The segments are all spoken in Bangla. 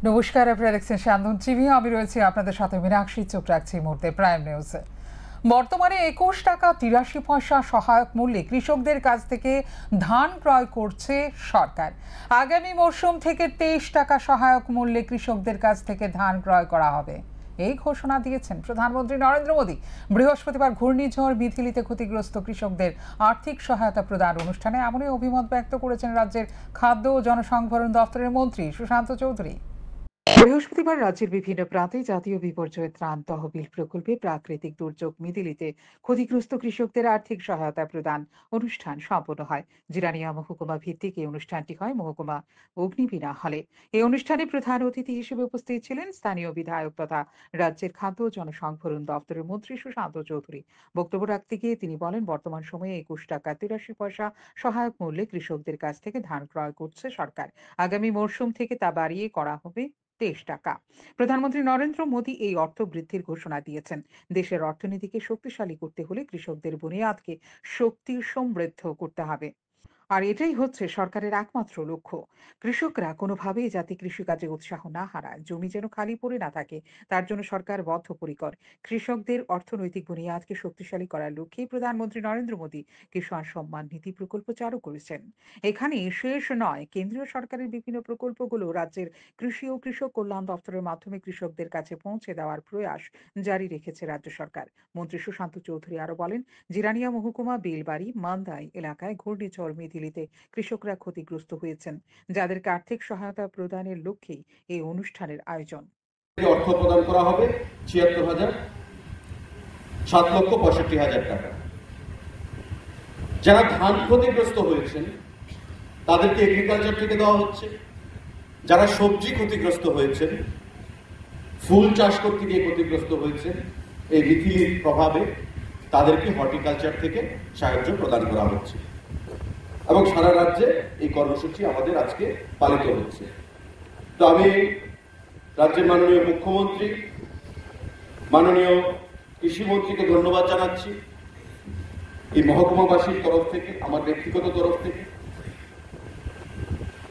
নমস্কার, আপনারা দেখছেন শান্তন টিভি। আমি রয়েছি আপনাদের সাথে মীনাক্ষী। চোখ রাখছি মুহূর্তে প্রাইম নিউজে। বর্তমানে 21 টাকা 83 পয়সা সহায়ক মূল্যে কৃষকদের কাছ থেকে ধান ক্রয় করছে সরকার। আগামী মরশুম থেকে 23 টাকা সহায়ক মূল্যে কৃষকদের কাছ থেকে ধান ক্রয় করা হবে, এই ঘোষণা দিয়েছেন প্রধানমন্ত্রী নরেন্দ্র মোদী। বৃহস্পতিবার ঘূর্ণিঝড় মিথিলিতে ক্ষতিগ্রস্ত কৃষকদের আর্থিক সহায়তা প্রদান অনুষ্ঠানে এমনই অভিমত ব্যক্ত করেছেন রাজ্যের খাদ্য ও জনসংভরণ দপ্তরের মন্ত্রী সুশান্ত চৌধুরী। বৃহস্পতিবার রাজ্যের বিভিন্ন প্রান্তে জাতীয় বিপর্যয় ত্রাণ তহবিল প্রকল্পে প্রাকৃতিক দুর্যোগ মিথিলিতে ক্ষতিগ্রস্ত কৃষকদের আর্থিক সহায়তা প্রদান অনুষ্ঠান সম্পন্ন হয়। জিরানিয়া মহকুমা ভিত্তিক এই অনুষ্ঠানটি হয় মহকুমা অগ্নিবীণা হলে। এই অনুষ্ঠানে প্রধান অতিথি হিসেবে উপস্থিত ছিলেন স্থানীয় বিধায়ক তথা রাজ্যের খাদ্য ও জনসংভরণ দপ্তরের মন্ত্রী সুশান্ত চৌধুরী। বক্তব্য রাখতে গিয়ে তিনি বলেন, বর্তমান সময়ে 21 টাকা 83 পয়সা সহায়ক মূল্যে কৃষকদের কাছ থেকে ধান ক্রয় করছে সরকার। আগামী মরশুম থেকে তা বাড়িয়ে করা হবে 23 টাকা। প্রধানমন্ত্রী নরেন্দ্র মোদী এই অর্থ বৃদ্ধির ঘোষণা দিয়েছেন। দেশের অর্থনীতিকে শক্তিশালী করতে হলে কৃষকদের বুনিয়াদকে শক্তি সমৃদ্ধ করতে হবে, আর এটাই হচ্ছে সরকারের একমাত্র লক্ষ্য। কৃষকরা কোনোভাবেই যাতে কৃষিকাজে উৎসাহ না হারায়, জমি যেন খালি পড়ে না থাকে, তার জন্য সরকার বদ্ধপরিকর। কৃষকদের অর্থনৈতিক বুনিয়াদকে শক্তিশালী করার লক্ষ্যেই প্রধানমন্ত্রী নরেন্দ্র মোদী কিষাণ সম্মান নিধি প্রকল্প চালু করেছেন। এখানে শেষ নয়, কেন্দ্রীয় সরকারের বিভিন্ন প্রকল্পগুলো রাজ্যের কৃষি ও কৃষক কল্যাণ দপ্তরের মাধ্যমে কৃষকদের কাছে পৌঁছে দেওয়ার প্রয়াস জারি রেখেছে রাজ্য সরকার। মন্ত্রী সুশান্ত চৌধুরী আরো বলেন, জিরানিয়া মহকুমা বেলবাড়ি মান্দাই এলাকায় ঘূর্ণিঝড় মিথিলিতে কৃষকরা ক্ষতিগ্রস্ত হয়েছেন, যাদেরকে আর্থিক সহায়তা প্রদানের লক্ষ্যেই এই অনুষ্ঠানের আয়োজন। অর্থ প্রদান করা হবে ৭,৬৫,০০০ টাকা। যারা ধান ক্ষতিগ্রস্ত হয়েছেন তাদেরকে এগ্রিকালচার থেকে দেওয়া হচ্ছে। যারা সবজি ক্ষতিগ্রস্ত হয়েছেন, ফুল চাষ করতে গিয়ে ক্ষতিগ্রস্ত হয়েছেন এই মিথিলির প্রভাবে, তাদেরকে হর্টিকালচার থেকে সাহায্য প্রদান করা হচ্ছে এবং সারা রাজ্যে এই কর্মসূচি আমাদের আজকে পালিত হচ্ছে। তো আমি রাজ্যের মাননীয় মুখ্যমন্ত্রী, মাননীয় কৃষিমন্ত্রীকে ধন্যবাদ জানাচ্ছি এই মহকুমাবাসীর তরফ থেকে, আমার ব্যক্তিগত তরফ থেকে,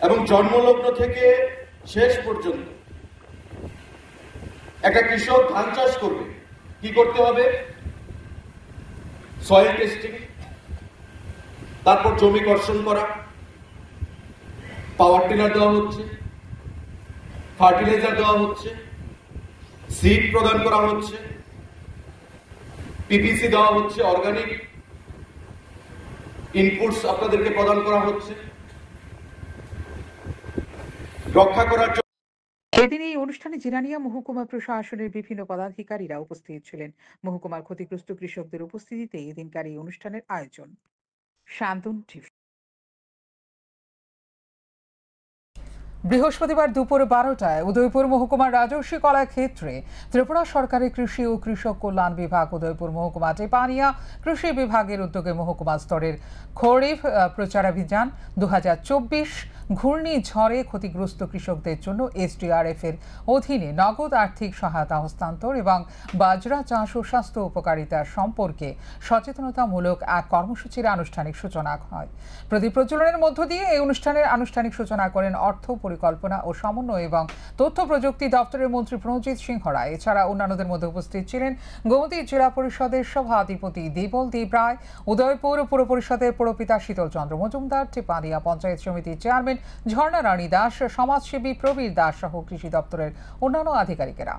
এবং জন্মলগ্ন থেকে শেষ পর্যন্ত একটা কৃষক ধান চাষ করবে, কি করতে হবে? সয়েল টেস্টিং, তারপর জমি কর্ষণ করা, পাওয়ার টিলার দেওয়া হচ্ছে, ফার্টিলাইজার দেওয়া হচ্ছে, সিড প্রদান করা হচ্ছে, পিপিসি দেওয়া হচ্ছে, অর্গানিক ইনপুটস আপনাদেরকে প্রদান করা হচ্ছে রক্ষা করার জন্য। এদিন এই অনুষ্ঠানে জিরানিয়া মহকুমা প্রশাসনের বিভিন্ন পদাধিকারীরা উপস্থিত ছিলেন। মহকুমার ক্ষতিগ্রস্ত কৃষকদের উপস্থিতিতে এদিনকার এই অনুষ্ঠানের আয়োজন। শান্তন টিভি। বৃহস্পতিবার দুপুর 12টায় উদয়পুর মহকুমার রাজস্বী কলা ক্ষেত্রে ত্রিপুরা সরকারের কৃষি ও কৃষক কল্যাণ বিভাগ উদয়পুর মহকুমা টেপানিয়া কৃষি বিভাগের উদ্যোগে মহকুমা স্তরের খরিফ প্রচারাভিযান 2024 ঘূর্ণিঝড়ে ক্ষতিগ্রস্ত কৃষকদের জন্য এসডিআরএফ এর অধীনে নগদ আর্থিক সহায়তা হস্তান্তর এবং বাজরা চাষ ও স্বাস্থ্য উপকারিতা সম্পর্কে সচেতনতামূলক এক কর্মসূচির আনুষ্ঠানিক সূচনা হয়। প্রদীপ প্রজ্বলনের মধ্য দিয়ে এই অনুষ্ঠানের আনুষ্ঠানিক সূচনা করেন অর্থ পরিকল্পনা ও সমন্বয় এবং তথ্য প্রযুক্তি দপ্তরের মন্ত্রী প্রণজিৎ সিংহ রায়। এছাড়া অন্যান্যদের মধ্যে উপস্থিত ছিলেন গোমতী জেলা পরিষদের সভাধিপতি দেবল দেব রায়, উদয়পুর পুর পরিষদের পুরপিতা শীতল চন্দ্র মজুমদার, টেপানিয়া পঞ্চায়েত সমিতির চেয়ারম্যান ঝর্ণা রানী দাস, সমাজসেবী প্রবীর দাস সহ কৃষি দপ্তরের অন্যান্য আধিকারিকেরা।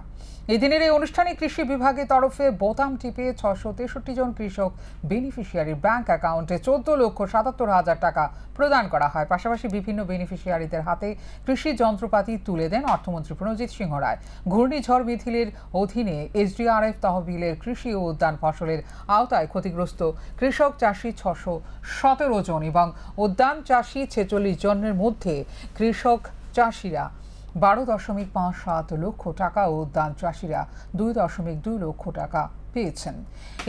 এদিনের এই অনুষ্ঠানে কৃষি বিভাগের তরফে বোতাম টিপে 663 জন কৃষক বেনিফিশিয়ারির ব্যাংক অ্যাকাউন্টে 14,77,000 টাকা প্রদান করা হয়। পাশাপাশি বিভিন্ন বেনিফিশিয়ারিদের হাতে কৃষি যন্ত্রপাতি তুলে দেন অর্থমন্ত্রী প্রণজিৎ সিংহ রায়। ঘূর্ণিঝড় মিথিলির অধীনে এসডিআরএফ তহবিলের কৃষি ও উদ্যান ফসলের আওতায় ক্ষতিগ্রস্ত কৃষক চাষি 617 জন এবং উদ্যান চাষি 46 জনের মধ্যে কৃষক চাষিরা 12.57 লক্ষ টাকা ও উদ্যান চাষিরা 2.2 লক্ষ টাকা পেয়েছেন।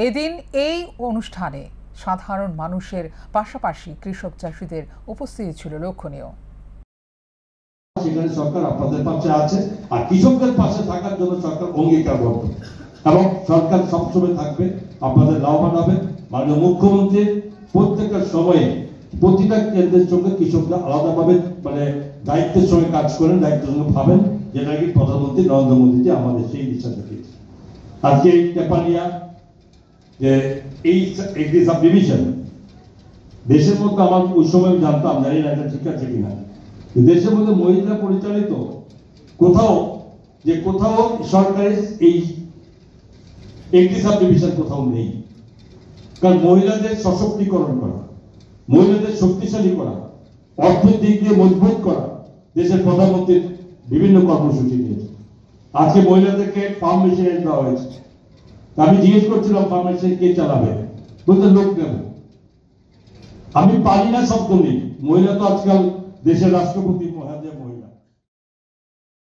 এদিন এই অনুষ্ঠানে সাধারণ মানুষের পাশাপাশি কৃষক চাষিদের উপস্থিতি ছিল লক্ষণীয়। সেখানে সরকার আপনাদের পাশে আছে, আর কৃষকদের পাশে থাকার জন্য সরকার অঙ্গীকারবদ্ধ এবং সরকার সবসময় থাকবে, আপনাদের লাভবান হবে। মাননীয় মুখ্যমন্ত্রী প্রত্যেকটা সময়ে প্রতিটা কেন্দ্রের সঙ্গে কৃষকরা আলাদাভাবে দায়িত্বের সঙ্গে কাজ করেন, দায়িত্বের সঙ্গে ভাবেন। যেটা কি প্রধানমন্ত্রী নরেন্দ্র মোদীজি আমাদের সেই দিশা দেখিয়েছে। আজকে এই টেপালিয়া যে এই একটি সাব ডিভিশন দেশের মধ্যে আমার ওই সময় জানতাম, জানি না এটা ঠিক আছে কিনা, দেশের মধ্যে মহিলা পরিচালিত কোথাও সরকারি এই একটি সাব ডিভিশন কোথাও নেই। কারণ মহিলাদের সশক্তিকরণ করা, মহিলাদের শক্তিশালী করা, অর্থের দিক দিয়ে মজবুত করা দেশের প্রধানমন্ত্রীর বিভিন্ন কর্মসূচি নিয়েছে। আজকে মহিলাদেরকে ফার্ম মেশিনারি দেওয়া হয়েছে। আমি জিজ্ঞেস করছিলাম ফার্ম মেশিনারি কে চালাবে, বলতে লোক নেব। আমি পারি না শব্দ নেই, মহিলা তো আজকাল দেশের রাষ্ট্রপতি মহিলা।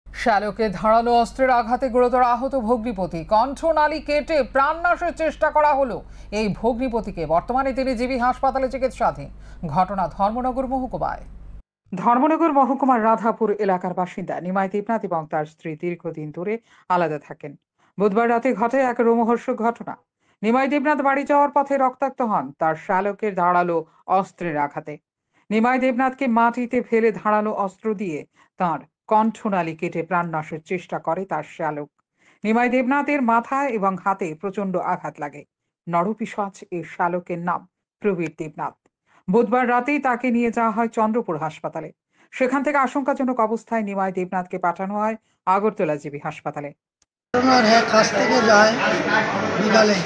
শ্যালকে ধারালো অস্ত্রের আঘাতে গুরুতর আহত ভগ্নিপতি, কণ্ঠনালী কেটে প্রাণনাশের চেষ্টা করা হলো এই ভগ্নিপতিকে। বর্তমানে তিনি জিবি হাসপাতালে চিকিৎসাধীন। ঘটনা ধর্মনগর মহকুমায়। ধর্মনগর মহকুমার রাধাপুর এলাকার বাসিন্দা নিমাই দেবনাথ এবং তার স্ত্রী দীর্ঘদিন ধরে আলাদা থাকেন। বুধবার রাতে ঘটে এক রোমহর্ষক ঘটনা। নিমাই দেবনাথ বাড়ি যাওয়ার পথে রক্তাক্ত হন তার শ্যালকের ধারালো অস্ত্রের আঘাতে। নিমাই দেবনাথকে মাটিতে ফেলে ধারালো অস্ত্র দিয়ে তার কণ্ঠনালী কেটে প্রাণনাশের চেষ্টা করে তার শ্যালক। নিমাই দেবনাথের মাথায় এবং হাতে প্রচন্ড আঘাত লাগে। নরপিশাচ এই শ্যালকের নাম প্রবীর দেবনাথ। বুধবার রাতেই তাকে নিয়ে যাওয়া হয় চন্দ্রপুর হাসপাতালে। সেখান থেকে আশঙ্কাজনক অবস্থায় নিমাই দেবনাথকে পাঠানো হয় আগরতলা জিবি হাসপাতালে। কাজ থেকে যায় বিকালে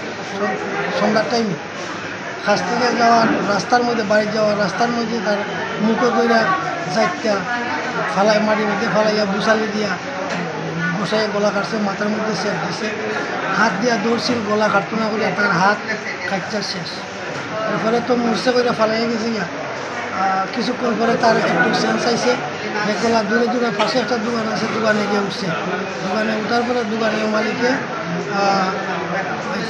সন্ধ্যার টাইমে, কাজ থেকে যাওয়ার রাস্তার মধ্যে, বাড়ি যাওয়ার রাস্তার মধ্যে তার মুখে দইরা যাইতা ফালাই মাটির মধ্যে ফালাইয়া বুসালি দিয়া বসাই গলা কাটছে, মাথার মধ্যে সেট দিছে, হাত দিয়া দৌড়ছিল, গলা কাটতো না করে তার হাত কাটটা শেষ। এরপরে তো মুর্চা করে ফালাইয়া গেছে গিয়া। কিছুক্ষণ পরে তার একটু সেন্স আইছে, গলা দূরে দূরে পাশে একটা দোকান আছে, দোকানে গিয়ে উঠছে। দোকানে উঠার পরে দোকানের মালিকে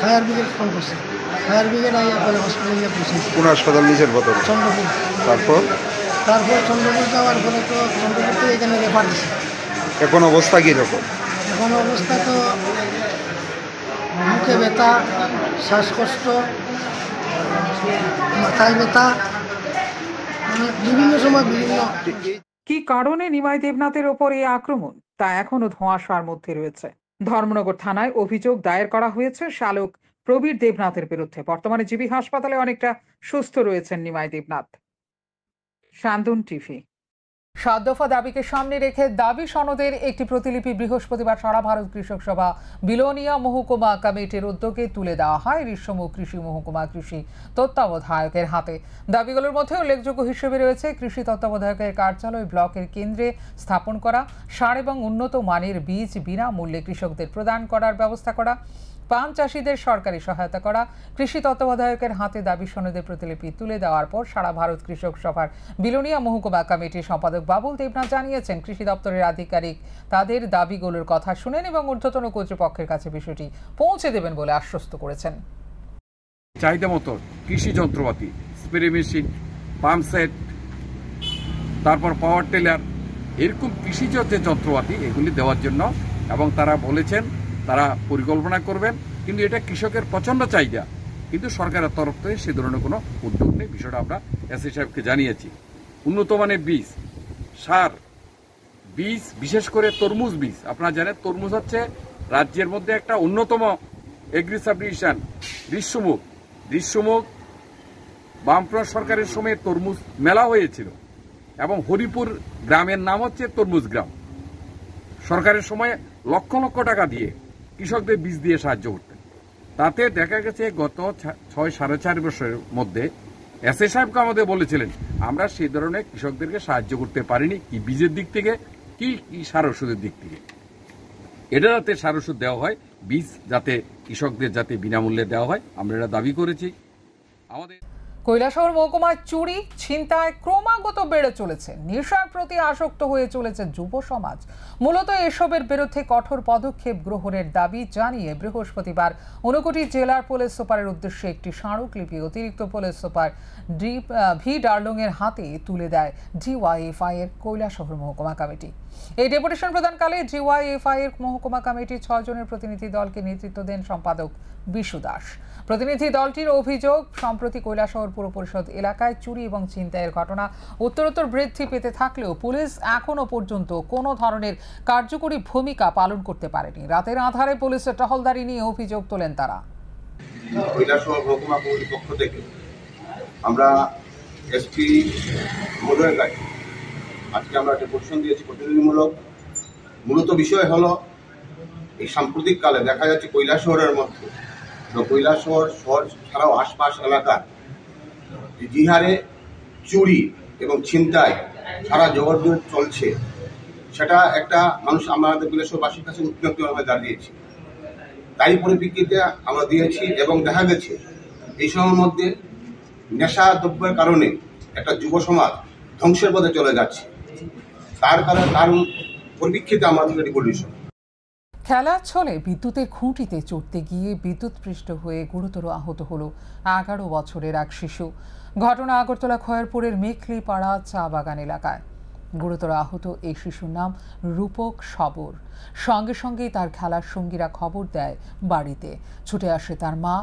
ফায়ার ব্রিগেড ফোন করছে। ফায়ার ব্রিগেড আইয়া পরে হসপিটালে গিয়ে পৌঁছেছে। কোন হাসপাতাল নিচের বদল? চন্দ্রপুর। তারপর চন্দ্রপুর যাওয়ার পরে তো চন্দ্রপুর থেকে এখানে রেফার দিছে। এখন অবস্থা কীরকম? এখন অবস্থা তো মুখে ব্যথা, শ্বাসকষ্ট, মাথায় ব্যথা, মানে বিভিন্ন সময় বিভিন্ন। কি কারণে নিমাই দেবনাথের ওপর এই আক্রমণ তা এখনো ধোঁয়াশার মধ্যে রয়েছে। ধর্মনগর থানায় অভিযোগ দায়ের করা হয়েছে শ্যালক প্রবীর দেবনাথের বিরুদ্ধে। বর্তমানে জিবি হাসপাতালে অনেকটা সুস্থ রয়েছেন নিমাই দেবনাথ। শান্তন টিভি। 7 দফা দাবিকে সামনে রেখে দাবি সনদের একটি প্রতিলিপি বৃহস্পতিবার সারা ভারত কৃষক সভা বিলোনিয়া মহকুমা কমিটির উদ্যোগে তুলে দেওয়া হয় ঋষ্যমুখ কৃষি মহকুমা কৃষি তত্ত্বাবধায়কের হাতে। দাবিগুলোর মধ্যে উল্লেখযোগ্য হিসেবে রয়েছে কৃষি তত্ত্বাবধায়কের কার্যালয় ব্লকের কেন্দ্রে স্থাপন করা, সার এবং উন্নত মানের বীজ বিনামূল্যে কৃষকদের প্রদান করার ব্যবস্থা করা, পান চাষিদের সরকারি সহায়তা করা। কৃষি তত্ত্বাবধায়কের হাতে দাবি সনদের প্রতিলিপি তুলে দেওয়ার পর সারা ভারত কৃষক সভার বিলোনিয়া মহকুমা কমিটির সম্পাদক বাবুল দেবনাথ জানিয়েছেন, কৃষি দপ্তরের আধিকারিক তাদের দাবিগুলোর কথা শুনেন এবং ঊর্ধ্বতন কর্তৃপক্ষের কাছে বিষয়টি পৌঁছে দেবেন বলে আশ্বস্ত করেছেন। চাহিদা মতো কৃষি যন্ত্রপাতি, স্প্রে মেশিন, পাম্প সেট, তারপর পাওয়ার টিলার, এরকম কৃষিজ যে যন্ত্রপাতি এগুলি দেওয়ার জন্য, এবং তারা বলেছেন তারা পরিকল্পনা করবেন, কিন্তু এটা কৃষকের প্রচণ্ড চাহিদা, কিন্তু সরকারের তরফ থেকে সে ধরনের কোনো উদ্যোগ নেই। বিষয়টা আমরা এসি সাহেবকে জানিয়েছি। উন্নত মানের বীজ, সার, বীজ, বিশেষ করে তরমুজ বীজ, আপনারা জানেন তরমুজ হচ্ছে রাজ্যের মধ্যে একটা অন্যতম এগ্রি সাব ডিভিশন। ঋষ্যমুখ বামফ্রন্ট সরকারের সময় তরমুজ মেলা হয়েছিল এবং হরিপুর গ্রামের নাম হচ্ছে তরমুজ গ্রাম। সরকারের সময় লক্ষ লক্ষ টাকা দিয়ে কৃষকদের বীজ দিয়ে সাহায্য করতেন। তাতে দেখা গেছে গত 6-4.5 বছরের মধ্যে এসএ সাহেবকে আমাদের বলেছিলেন আমরা সেই ধরনের কৃষকদেরকে সাহায্য করতে পারিনি, কি বীজের দিক থেকে কি সার ওষুধের দিক থেকে। এটা যাতে সার ওষুধ দেওয়া হয়, বীজ যাতে কৃষকদের যাতে বিনামূল্যে দেওয়া হয়, আমরা এটা দাবি করেছি। আমাদের কৈলাসহর মহকুমায় চুরি ছিনতাই ক্রমাগত বেড়ে চলেছে। নেশার প্রতি আসক্ত হয়ে চলেছে যুব সমাজ। মূলত এসবের বিরুদ্ধে কঠোর পদক্ষেপ গ্রহণের দাবি জানিয়ে বৃহস্পতিবার ঊনকোটি জেলার পুলিশ সুপারের উদ্দেশ্যে একটি স্মারকলিপি অতিরিক্ত পুলিশ সুপার ভি ডার্লং এর হাতে তুলে দেয় ডিওয়াইএফআই এর কৈলাসহর মহকুমা কমিটি। এই ডেপুটেশন প্রদানকালে ডিওয়াইএফআই এর মহকুমা কমিটির 6 জনের প্রতিনিধি দলকে নেতৃত্ব দেন সম্পাদক বিশু দাস। প্রতিনিধি দলটির অভিযোগ, সম্প্রতি কৈলাসহর পুর পরিষদ এলাকায় চুরি এবং ছিনতাইয়ের ঘটনা উত্তরোত্তর বৃদ্ধি পেতে থাকলেও পুলিশ এখনো পর্যন্ত কোনো ধরনের কার্যকরী ভূমিকা পালন করতে পারেনি। রাতের আঁধারে পুলিশের টহলদারি নিয়ে অভিযোগ তোলেন তারা। কৈলাসহর মহকুমা কমিটির পক্ষ থেকে আমরা এসপি মহোদয়ের কাছে আজকে আমরা একটা কোশ্চেন দিয়েছি প্রতিনিধিমূলক। মূলত বিষয় হলো এই সাম্প্রতিক কালে দেখা যাচ্ছে কৈলাসহরের মধ্যে কৈলাসহর শহর ছাড়াও আশপাশ এলাকার যে হারে চুরি এবং ছিনতাই সারা জগৎ জুড়ে চলছে, সেটা একটা মানুষ আমাদের কৈলাসহরবাসীর কাছে উত্তেজনাভাবে দাঁড়িয়েছে। তাই পরিপ্রেক্ষিতে আমরা দিয়েছি এবং দেখা গেছে এই সময়ের মধ্যে নেশা দ্রব্যের কারণে একটা যুব সমাজ ধ্বংসের পথে চলে যাচ্ছে। তার পরিপ্রেক্ষিতে আমাদের এটি কন্ডিশন। খেলার ছলে বিদ্যুতের খুঁটিতে চড়তে গিয়ে বিদ্যুৎপৃষ্ট হয়ে গুরুতর আহত হল 11 বছরের এক শিশু। ঘটনা আগরতলা খয়েরপুরের মেখলিপাড়া চা বাগান এলাকায়। গুরুতর আহত এই শিশুর নাম রূপক সবর। সঙ্গে সঙ্গেই তার খেলার সঙ্গীরা খবর দেয় বাড়িতে। ছুটে আসে তার মা।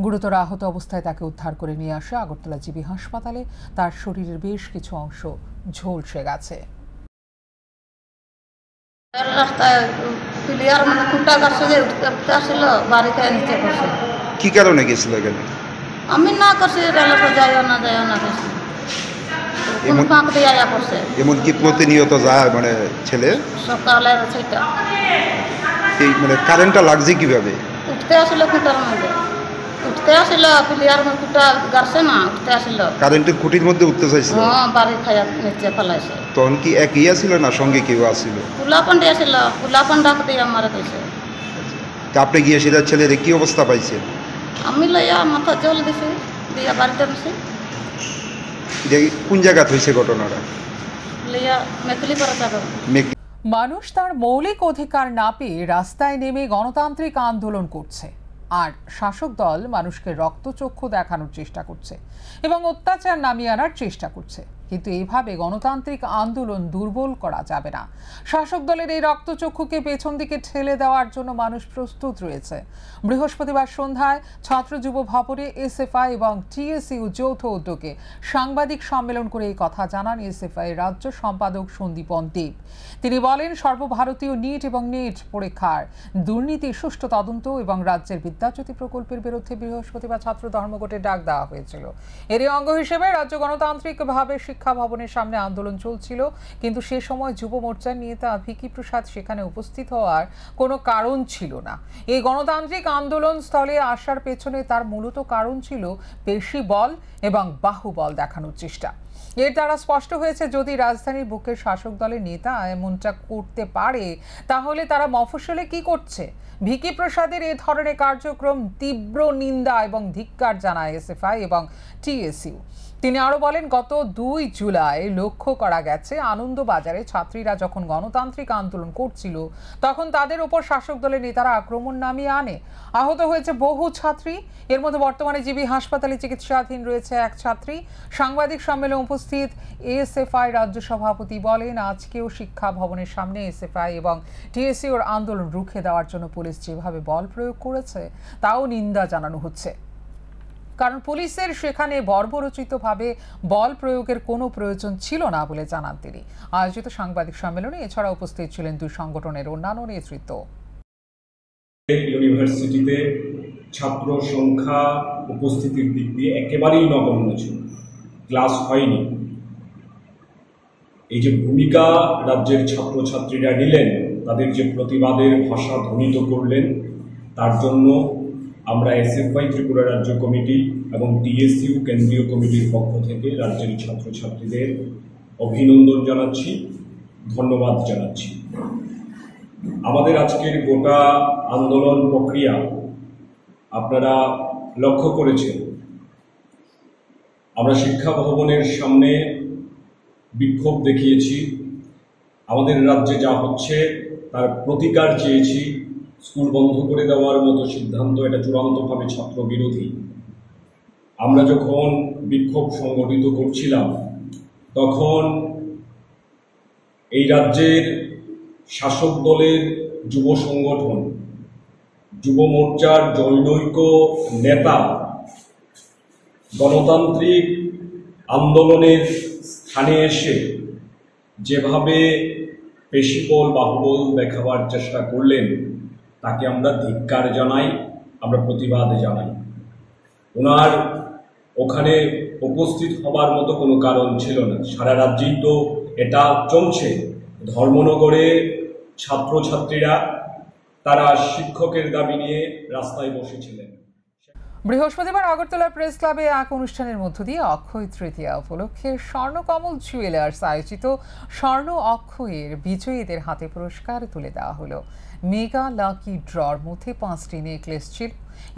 গুরুতর আহত অবস্থায় তাকে উদ্ধার করে নিয়ে আসে আগরতলা জিবি হাসপাতালে। তার শরীরের বেশ কিছু অংশ ঝলসে গেছে। রাস্তায় প্লেয়ার মানে খুঁটা কাটছে যে উঠতে আসছিল, বাড়ি খেয়ে নিচে করছে। কি কারণে গেছিল এখানে? আমি না করছি, রেলতে যাইও না করছি, কোন ফাঁক দিয়ে আয়া করছে। এমন কি প্রতিনিয়ত যায় মানে ছেলে? সকালের সেটা এই মানে কারেন্টটা লাগছে কিভাবে? উঠতে আসছিল খুঁটার মধ্যে, উঠতে আসছিল প্লেয়ার খুঁটা গাড়ছে না, উঠতে আসছিল কারেন্টের খুঁটির মধ্যে উঠতে চাইছিল। হ্যাঁ, বাড়ি খাইয়া নিচে ফেলাইছে। তখন কি একই ছিল না সঙ্গে কেউ আসছিল? কুলাপন আসছিল, কুলাপন ডাক দিয়ে আমার কইছে। তা আপনি গিয়ে সেটা ছেলের কি অবস্থা পাইছেন? আমি লইয়া মাথা জল দিছি, দিয়া বাড়িতে বসে। কোন জায়গায় হয়েছে ঘটনাটা? লইয়া মেখলিপাড়া যাবে। মানুষ তার মৌলিক অধিকার না পেয়ে রাস্তায় নেমে গণতান্ত্রিক আন্দোলন করছে, আর শাসক দল মানুষকে রক্তচক্ষু দেখানোর চেষ্টা করছে এবং অত্যাচার নামিয়ে আনার চেষ্টা করছে। কিন্তু এইভাবে গণতান্ত্রিক আন্দোলন দুর্বল করা যাবে না। শাসক দলের এই রক্তচক্ষুকে পেছন দিকে ঠেলে দেওয়ার জন্য মানুষ প্রস্তুত রয়েছে। বৃহস্পতিবার সন্ধ্যায় ছাত্র যুব ভবনে এসএফআই এবং টিএসইউ যৌথ উদ্যোগে সাংবাদিক সম্মেলন করে এই কথা জানান এসএফআই রাজ্য সম্পাদক সন্দীপন দেব। তিনি বলেন, সর্বভারতীয় নিট এবং নেট পরীক্ষার দুর্নীতি সুষ্ঠু তদন্ত এবং রাজ্যের বিদ্যাজ্যোতি প্রকল্পের বিরুদ্ধে বৃহস্পতিবার ছাত্র ধর্মঘটের ডাক দেওয়া হয়েছিল। এরই অঙ্গ হিসেবে রাজ্য গণতান্ত্রিকভাবে শিক্ষা ভবনের সামনে আন্দোলন চলছিল, কিন্তু সে সময় যুব মোর্চার নেতা ভিকি প্রসাদ সেখানে উপস্থিত হওয়ার কোনো কারণ ছিল না। এই গণতান্ত্রিক আন্দোলন স্থলে আসার পেছনে তার মূলত কারণ ছিল পেশি বল এবং বাহুবল দেখানোর চেষ্টা। এর দ্বারা স্পষ্ট হয়েছে, যদি রাজধানীর বুকের শাসক দলের নেতা এমনটা করতে পারে, তাহলে তারা মফস্বলে কি করছে? ভিকি প্রসাদের এ ধরনের কার্যক্রম তীব্র নিন্দা এবং ধিক্কার জানায় এসএফআই এবং টিএসইউ। তিনি আরো বলেন, গত 2 জুলাই লক্ষ্য করা গেছে, আনন্দবাজারে ছাত্রীরা যখন গণতান্ত্রিক আন্দোলন করছিল তখন তাদের উপর শাসক দলের নেতারা আক্রমণ নামিয়ে আনে। আহত হয়েছে বহু ছাত্রী। এর মধ্যে বর্তমানে জিবি হাসপাতালে চিকিৎসাধীন রয়েছে এক ছাত্রী। সাংবাদিক সম্মেলনে উপস্থিত এসএফআই রাজ্য সভাপতি বলেন, আজকেও শিক্ষা ভবনের সামনে এসএফআই এবং টিএসইউর আন্দোলন রুখে দেওয়ার জন্য পুলিশ যেভাবে বল প্রয়োগ করেছে তাও নিন্দা জানানো হচ্ছে, কারণ পুলিশের সেখানে বর্বরচিতভাবে বল প্রয়োগের কোনো প্রয়োজন ছিল না বলে জানান তিনি। আয়োজিত সাংবাদিক সম্মেলনে এছাড়া উপস্থিত ছিলেন দুই সংগঠনের অন্যান্য নেতৃত্ব। ইউনিভার্সিটিতে ছাত্র সংখ্যা উপস্থিতির দিক দিয়ে একেবারেই নগণ্য ছিল, ক্লাস হয়নি। এই যে ভূমিকা রাজ্যের ছাত্রছাত্রীরা নিলেন, তাদের যে প্রতিবাদের ভাষা ধ্বনিত করলেন, তার জন্য আমরা এসএফআই ত্রিপুরা রাজ্য কমিটি এবং টিএসইউ কেন্দ্রীয় কমিটির পক্ষ থেকে রাজ্যের ছাত্রছাত্রীদের অভিনন্দন জানাচ্ছি, ধন্যবাদ জানাচ্ছি। আমাদের আজকের গোটা আন্দোলন প্রক্রিয়া আপনারা লক্ষ্য করেছেন। আমরা শিক্ষা ভবনের সামনে বিক্ষোভ দেখিয়েছি, আমাদের রাজ্যে যা হচ্ছে তার প্রতিকার চেয়েছি। স্কুল বন্ধ করে দেওয়ার মতো সিদ্ধান্ত এটা চূড়ান্তভাবে ছাত্র বিরোধী। আমরা যখন বিক্ষোভ সংগঠিত করছিলাম তখন এই রাজ্যের শাসক দলের যুব সংগঠন, যুব মোর্চার জনৈক নেতা গণতান্ত্রিক আন্দোলনের স্থানে এসে যেভাবে পেশিবল বাহুবল দেখাবার চেষ্টা করলেন তাকে আমরা ধিক্কার জানাই, আমরা প্রতিবাদ জানাই। ওনার ওখানে উপস্থিত হবার মতো কোনো কারণ ছিল না। সারা রাজ্যেই তো এটা চলছে। ধর্মনগরে ছাত্রছাত্রীরা তারা শিক্ষকের দাবি নিয়ে রাস্তায় বসেছিলেন। বৃহস্পতিবার আগরতলা প্রেস ক্লাবে এক অনুষ্ঠানের মধ্য দিয়ে অক্ষয় তৃতীয়া উপলক্ষে স্বর্ণকমল জুয়েলার্স আয়োজিত স্বর্ণ অক্ষয়ের বিজয়ীদের হাতে পুরস্কার তুলে দেওয়া হলো। মেগা লাকি ড্রর মধ্যে 5টি নেকলেস ছিল।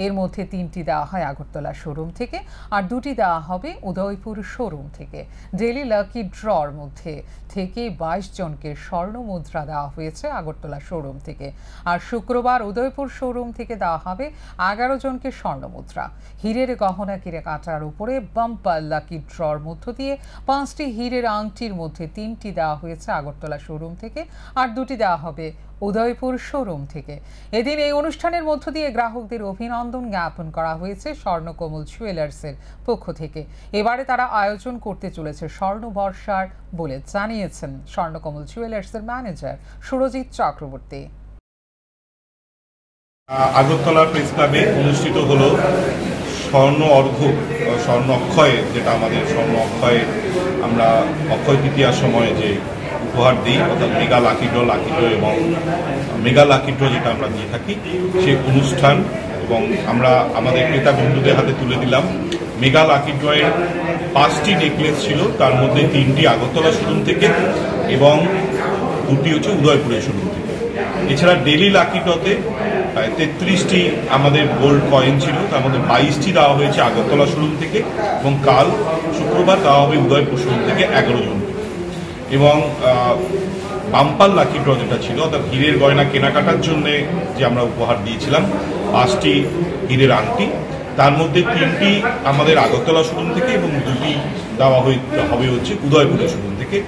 এর মধ্যে 3টি দেওয়া হয় আগরতলা শোরুম থেকে আর 2টি দেওয়া হবে উদয়পুর শোরুম থেকে। ডেলি লাকি ড্রর মধ্যে থেকে 22 জনকে স্বর্ণ মুদ্রা দেওয়া হয়েছে আগরতলা শোরুম থেকে, আর শুক্রবার উদয়পুর শোরুম থেকে দেওয়া হবে 11 জনকে স্বর্ণ মুদ্রা। হীরের গহনা কিনে কাটার উপরে বাম্পার লাকি ড্রর মধ্য দিয়ে 5টি হীরের আংটির মধ্যে 3টি দেওয়া হয়েছে আগরতলা শোরুম থেকে আর 2টি দেওয়া হবে উদয়পুর শোরুম থেকে। এদিন এই অনুষ্ঠানের মধ্য দিয়ে গ্রাহকদের অভিনন্দন জ্ঞাপন করা হয়েছে স্বর্ণকমল জুয়েলার্সের পক্ষ থেকে। এবারে তারা আয়োজন করতে চলেছে স্বর্ণ বর্ষার বলে জানিয়েছেন স্বর্ণকমল জুয়েলার্সের ম্যানেজার সুরজিৎ চক্রবর্তী। আগরতলা প্রেস ক্লাবে অনুষ্ঠিত হলো স্বর্ণ অর্ঘ্য, স্বর্ণ অক্ষয়, যেটা আমাদের স্বর্ণ অক্ষয় আমরা অক্ষয় তৃতীয়ার সময় যে উপহার দিই, অর্থাৎ মেগা লাকি ড্র এবং মেগা লাকি ড্র যেটা আমরা দিয়ে থাকি সেই অনুষ্ঠান, এবং আমরা আমাদের ক্রেতা বন্ধুদের হাতে তুলে দিলাম। মেগা লাকি ড্রয়ের 5টি নেকলেস ছিল, তার মধ্যে 3টি আগরতলা শোরুম থেকে এবং 2টি হচ্ছে উদয়পুরের শোরুম থেকে। এছাড়া ডেলি লাকি ড্রতে 33টি আমাদের গোল্ড কয়েন ছিল, তার মধ্যে 22টি দেওয়া হয়েছে আগরতলা শোরুম থেকে এবং কাল শুক্রবার দেওয়া হবে উদয়পুর শোরুম থেকে 11 জন। এবং বাম্পার লাকি ড্র যেটা ছিল, অর্থাৎ হীরের গয়না কেনাকাটার জন্য যে আমরা উপহার দিয়েছিলাম 5টি হীরের আংটি, তার মধ্যে 3টি আমাদের আগরতলা শোরুম থেকে এবং 2টি দেওয়া হবে হচ্ছে উদয়পুরের শোরুম থেকে।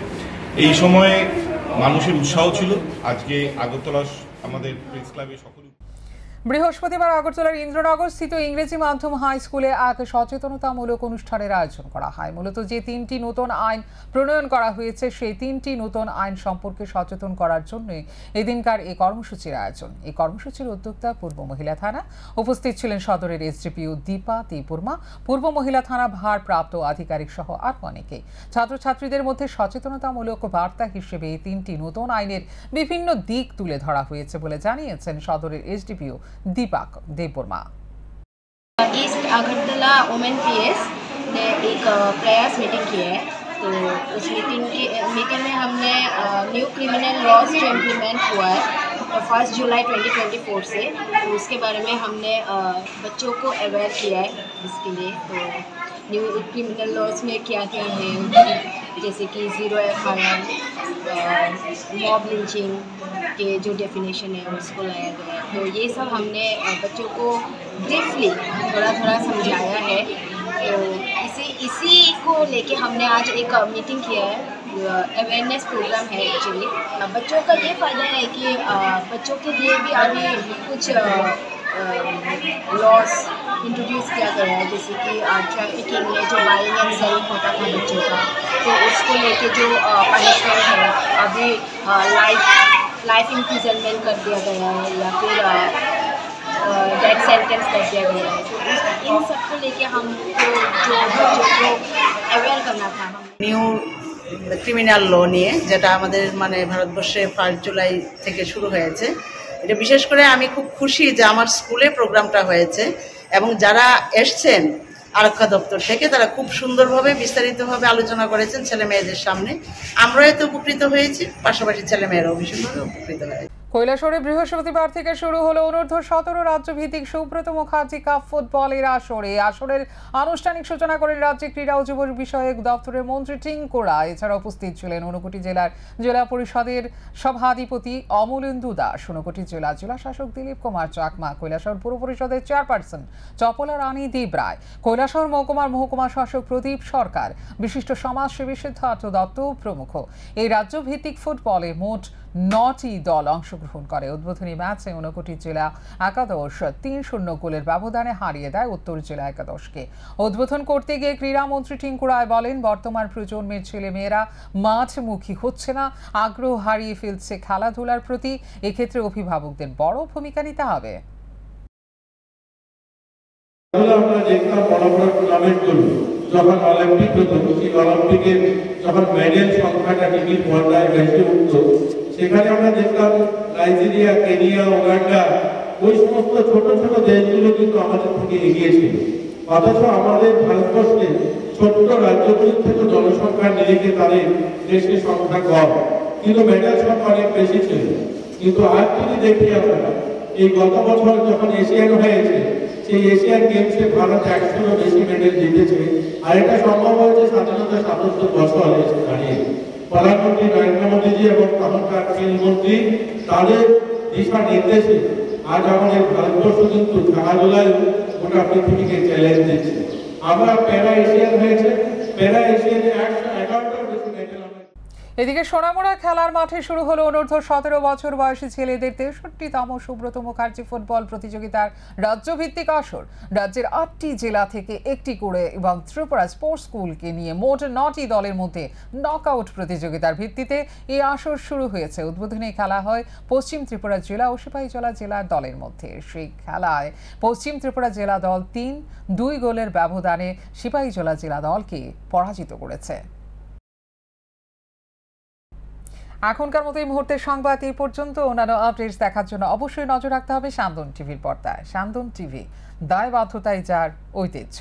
এই সময়ে মানুষের উৎসাহ ছিল। আজকে আগরতলা আমাদের প্রেস ক্লাবে সকল বৃহস্পতিবার আগরতলার ইন্দ্রনগর স্থিত ইংরেজি মাধ্যম হাই স্কুলে এক সচেতনতামূলক অনুষ্ঠানের আয়োজন করা হয়। মূলত যে 3টি নতুন আইন প্রণয়ন করা হয়েছে সেই 3টি নতুন আইন সম্পর্কে সচেতন করার জন্য এদিনকার এই কর্মসূচির আয়োজন। এই কর্মসূচির উদ্যোক্তা পূর্ব মহিলা থানা। উপস্থিত ছিলেন সদরের এসডিপিও দীপা দেববর্মা, পূর্ব মহিলা থানা ভারপ্রাপ্ত আধিকারিক সহ আর অনেকে। ছাত্রছাত্রীদের মধ্যে সচেতনতামূলক বার্তা হিসেবে এই 3টি নতুন আইনের বিভিন্ন দিক তুলে ধরা হয়েছে বলে জানিয়েছেন সদরের SDPO Deepak Debbarma. East Agartala women PS ने एक प्रयास मीटिंग की है, तो उस मीटिंग में हमने न्यू क्रिमिनल लॉज जो इम्प्लीमेंट हुआ है 1 जुलाई 2024 से, तो उसके बारे में हमने बच्चों को अवेयर किया है। इसके लिए तो न्यू क्रिमिनल लॉज में क्या क्या है, जैसे कि 0 FIR, मॉब लिंचिंग के जो डेफिनेशन है उसको लाया गया है। तो ये सब हमने बच्चों को ब्रीफली थोड़ा समझाया है। तो इसी को लेके हमने आज एक मीटिंग किया है, अवेयरनेस प्रोग्राम है एक्चुअली। बच्चों का ये फ़ायदा है कि बच्चों के लिए भी अभी कुछ लॉस इंट्रोड्यूस किया गया है, जैसे कि ट्रैफिकिंग में जो बाइंग एंड सेलिंग होता था बच्चों का, तो उसको लेके जो पनिशमेंट है अभी लाइफ इम्प्रिजनमेंट कर दिया गया है या फिर डेथ सेंटेंस कर दिया गया है। तो इन सबको लेके हमको जो बच्चों को अवेयर करना था। নিউ ক্রিমিনাল ল নিয়ে, যেটা আমাদের মানে ভারতবর্ষে 1 জুলাই থেকে শুরু হয়েছে, এটা বিশেষ করে আমি খুব খুশি যে আমার স্কুলে প্রোগ্রামটা হয়েছে এবং যারা এসছেন আরক্ষা দপ্তর থেকে তারা খুব সুন্দরভাবে বিস্তারিতভাবে আলোচনা করেছেন ছেলে মেয়েদের সামনে। আমরাও এতে উপকৃত হয়েছি, পাশাপাশি ছেলে মেয়েরাও ভীষণভাবে উপকৃত হয়েছে। কৈলাসহরে বৃহস্পতিবার থেকে শুরু হলো অনূর্ধ্ব-17 রাজ্যভিত্তিক সুব্রত মুখার্জি কাপ ফুটবলের আসরে। আসরের আনুষ্ঠানিক সূচনা করেন রাজ্যে ক্রীড়া ও যুব বিষয়ক দপ্তরের মন্ত্রী টিঙ্কোরা। এছাড়া উপস্থিত ছিলেন ঊনকোটি জেলার জেলা পরিষদের সভাধিপতি অমলেন্দু দাস, ঊনকোটি জেলা শাসক দিলীপ কুমার চাকমা, কৈলাসহর পুর পরিষদের চেয়ারপারসন চপলা রানী দেবরায়, কৈলাসহর মহকুমা শাসক প্রদীপ সরকার, বিশিষ্ট সমাজসেবী সিদ্ধার্থ দত্ত প্রমুখ। এই রাজ্যভিত্তিক ফুটবলে মোট 9টি দল অংশগ্রহণ করে। উদ্বোধনী ম্যাচে ঊনকোটি জেলা একাদশ 3-0 গোলের ব্যবধানে হারিয়ে দেয় উত্তর জেলা একাদশকে। উদ্বোধন করতে গিয়ে ক্রীড়ামন্ত্রী টিঙ্কু রায় বলেন, বর্তমান প্রজন্মের ছেলেমেয়েরা মাঠমুখী হচ্ছে না, আগ্রহ হারিয়ে ফেলছে খেলাধুলার প্রতি। এক্ষেত্রে অভিভাবকদের বড় ভূমিকা নিতে হবে। আমরা দেখতাম বড় বড় টুর্নামেন্টগুলো যখন অলিম্পিক হতো, সেই অলিম্পিকে যখন মেডেল সংখ্যাটা টিভির পর্দায় বেশি উঠত, সেখানে আমরা দেখতাম নাইজেরিয়া, কেনিয়া, উগান্ডা, ওই সমস্ত ছোট ছোট দেশগুলো কিন্তু আমাদের থেকে এগিয়ে ছিল। অথচ আমাদের ভারতবর্ষে ছোট্ট রাজ্যগুলির থেকে জনসংখ্যার নিরিখে তাদের দেশের সংখ্যা কম, কিন্তু মেডেল সংখ্যা অনেক বেশি ছিল। কিন্তু আজ যদি দেখি আমরা, এই গত বছর যখন এশিয়ান হয়েছে, সেই এশিয়ান গেমসে ভারত 100-এরও বেশি মেডেল জিতেছে। আর এটা সম্ভব হয়েছে স্বাধীনতা ৭৭ বছর এসে দাঁড়িয়ে। প্রধানমন্ত্রী নরেন্দ্র মোদীজি এবং তখনকার খেলমন্ত্রী তাদের দিশা নির্দেশে আজ আমাদের ভারতবর্ষ কিন্তু খেলাধুলায় গোটা পৃথিবীকে চ্যালেঞ্জ দিচ্ছে। আমরা প্যারা এশিয়ান হয়েছে, প্যারা এশিয়ানে 111টার বেশি মেডেল। এদিকে সোনামুড়া খেলার মাঠে শুরু হলো অনূর্ধ্ব 17 বছর বয়সী ছেলেদের 63তম সুব্রত মুখার্জি ফুটবল প্রতিযোগিতার রাজ্যভিত্তিক আসর। রাজ্যের 8টি জেলা থেকে একটি করে এবং ত্রিপুরা স্পোর্টস স্কুলকে নিয়ে মোট 9টি দলের মধ্যে নকআউট প্রতিযোগিতার ভিত্তিতে এই আসর শুরু হয়েছে। উদ্বোধনী খেলা হয় পশ্চিম ত্রিপুরা জেলা ও সিপাহীজলা জেলার দলের মধ্যে। সেই খেলায় পশ্চিম ত্রিপুরা জেলা দল 3-2 গোলের ব্যবধানে সিপাহীজলা জেলা দলকে পরাজিত করেছে। এখনকার মতো এই মুহূর্তের সংবাদ এই পর্যন্ত। অন্যান্য আপডেটস দেখার জন্য অবশ্যই নজর রাখতে হবে সান্দন টিভির পর্দায়। সান্দন টিভি, দায়বদ্ধতাই যার ঐতিহ্য।